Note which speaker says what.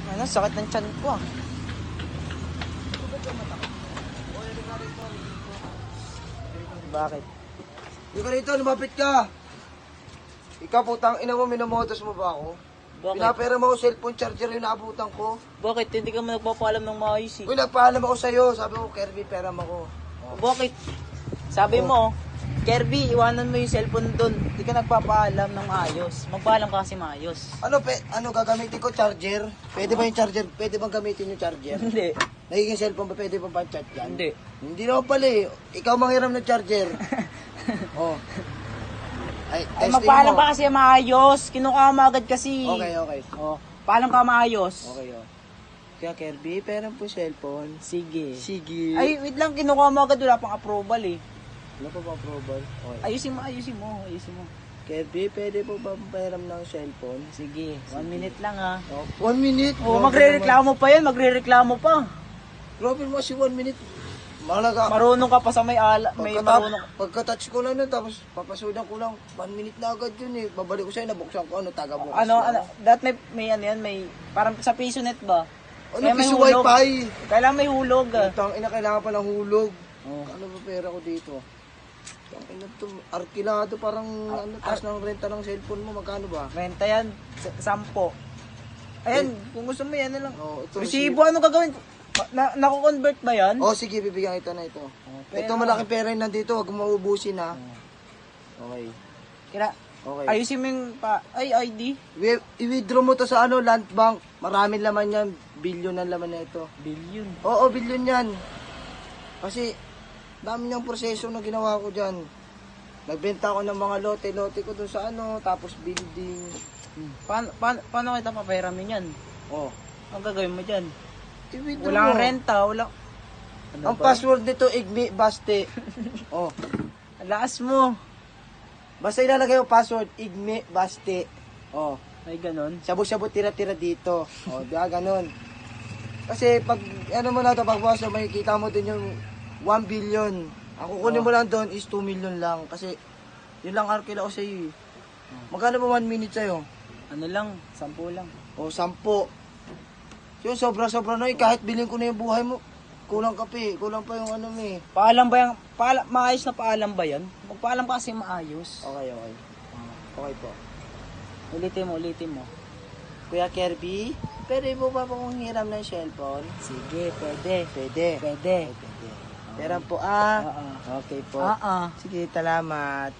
Speaker 1: Ano, sakit ng tiyan ko ah. Bakit?
Speaker 2: Hindi ka rito, lumapit ka. Ikaw putang ina mo, minamotos mo ba ako?
Speaker 1: Bakit?
Speaker 2: Pinapera mo ako cellphone charger yung naabutan ko.
Speaker 1: Bakit? Hindi ka man nagpapaalam ng maayos eh.
Speaker 2: Uy, nagpaalam ako sa'yo. Sabi ko, Kirby, pera mo ko.
Speaker 1: Bakit? Sabi mo, Kirby, iwanan mo yung cellphone doon. Hindi ka nagpapaalam ng maayos. Magpaalam ka kasi maayos.
Speaker 2: Ano gagamitin ko? Charger? Pwede ba yung charger? Pwede bang gamitin yung charger?
Speaker 1: Hindi.
Speaker 2: Nagiging cellphone ba? Pwede ba pa-chat yan?
Speaker 1: Hindi.
Speaker 2: Hindi naman pala eh. Ikaw manghiram ng charger. Oh. Ay,
Speaker 1: Ay,
Speaker 2: testing
Speaker 1: magpaalam
Speaker 2: mo.
Speaker 1: ka kasi maayos. Kinuha mo agad kasi.
Speaker 2: Okay.
Speaker 1: Oh, paalam ka maayos.
Speaker 2: Okay, oh. Kaya Kirby, pera po cellphone.
Speaker 1: Sige.
Speaker 2: Sige.
Speaker 1: Ay, wait lang, kinuha mo agad. Wala pang approval eh.
Speaker 2: Ano pa ba approval? Okay.
Speaker 1: Ayusin mo.
Speaker 2: Kirby, pwede po ba pahiram ng cellphone?
Speaker 1: Sige, 1 minute lang ha.
Speaker 2: Oh, 1 minute?
Speaker 1: Oh, magre-reklamo pa yan, pa.
Speaker 2: Grabe mo kasi 1 minute. Malaga.
Speaker 1: Marunong ka pa sa may marunong.
Speaker 2: Pagka-touch ko lang nun, tapos papasudan ko lang, 1 minute na agad yun eh. Babalik ko sa'yo, nabuksan ko, taga-bukas
Speaker 1: Ano,
Speaker 2: na.
Speaker 1: that may ano yan, may, parang sa piso net ba?
Speaker 2: Ano,
Speaker 1: Kaya may
Speaker 2: piso
Speaker 1: hulog.
Speaker 2: wifi?
Speaker 1: Kailangan may hulog.
Speaker 2: Utang ina, kailangan pa ng hulog.
Speaker 1: Oh.
Speaker 2: Ano ba pera ko dito? Utang ina to, arkilado, parang taas ng renta ng cellphone mo, magkano ba?
Speaker 1: Renta yan, 10. Ayan, kung gusto mo yan na lang.
Speaker 2: Oh, ito,
Speaker 1: Resibo, ano gagawin? Naku-convert ba yan?
Speaker 2: Oh, sige, bibigyan kita na ito. Ito malaking pera yung nandito, huwag mo maubusin ha. Okay.
Speaker 1: Kira,
Speaker 2: Okay.
Speaker 1: ayusin mo yung ID.
Speaker 2: I-withdraw mo to sa Land Bank. Maraming laman yan. Billion ang laman na ito.
Speaker 1: Billion.
Speaker 2: Oo, billion yan. Kasi, dami niyang proseso na ginawa ko dyan. Nagbenta ako ng mga lote ko dun sa tapos building.
Speaker 1: Paano kita papahiramin yan?
Speaker 2: Oh.
Speaker 1: Ang gagawin mo dyan?
Speaker 2: I-withdraw
Speaker 1: Walang
Speaker 2: mo.
Speaker 1: renta, walang...
Speaker 2: Ang password nito, Igmi Baste. Oh.
Speaker 1: Lakas mo.
Speaker 2: Basta ilalagay yung password, Igmi Baste. Oh.
Speaker 1: Ay, ganun.
Speaker 2: Shabu-shabu tira-tira dito. O, di ba, ganun. Kasi pag, mo na ito, pagbukas na makikita mo din yung 1 billion. Ang kukunin mo lang doon is 2 million lang. Kasi, yun lang arkila ko sa'yo eh. Magkano ba 1 minute sa'yo?
Speaker 1: Ano lang, 10 lang.
Speaker 2: O, 10. Yun, sobra-sobra na eh. Kahit bilhin ko na yung buhay mo, kulang ka pa eh. Kulang pa yung eh.
Speaker 1: Paalam ba yan? Maayos na paalam ba yan? Magpaalam ka kasi maayos.
Speaker 2: Okay. Okay po.
Speaker 1: Ulitin mo.
Speaker 2: Kuya Kirby, pwede mo ba pong hiram ng cellphone?
Speaker 1: Sige, pwede.
Speaker 2: Pwede.
Speaker 1: Pwede.
Speaker 2: Pera po
Speaker 1: Oo.
Speaker 2: Okay po.
Speaker 1: Oo.
Speaker 2: Sige, salamat.